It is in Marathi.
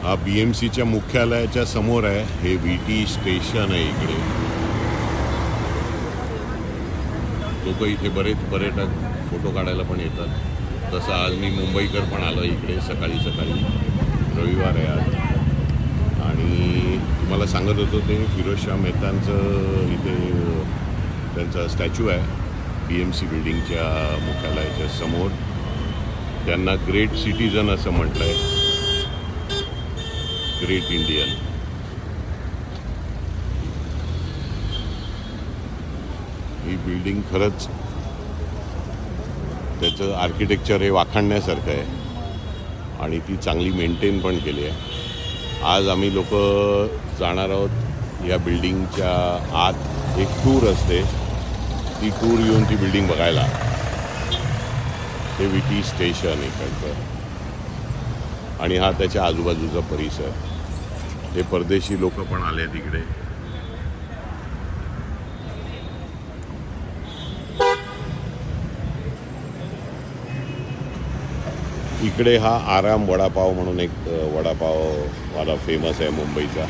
हा BMCच्या मुख्यालयाच्या समोर आहे. हे VT स्टेशन आहे इकडे. लोक इथे बरेच पर्यटक फोटो काढायला पण येतात. तसं आज मी मुंबईकर पण आलो इकडे सकाळी रविवार आहे आज. आणि तुम्हाला सांगत होतो ते फिरोजशाह मेहतांचं इथे त्यांचा स्टॅच्यू आहे BMC बिल्डिंगच्या मुख्यालयाच्या समोर. त्यांना ग्रेट सिटीजन असं म्हटलं आहे, ग्रेट इंडियन. ही बिल्डिंग खरंच त्याचं आर्किटेक्चर हे वाखाणण्यासारखं आहे आणि ती चांगली मेंटेन पण केली आहे. आज आम्ही लोक जाणार आहोत या बिल्डिंगच्या आत. एक टूर असते, ती टूर येऊन ती बिल्डिंग बघायला. हे VT स्टेशन इकडचं आणि हा त्याच्या आजूबाजूचा परिसर. हे परदेशी लोक पण आले तिकडे. इकडे हा आराम वडापाव म्हणून एक वडापाववाला फेमस आहे मुंबईचा.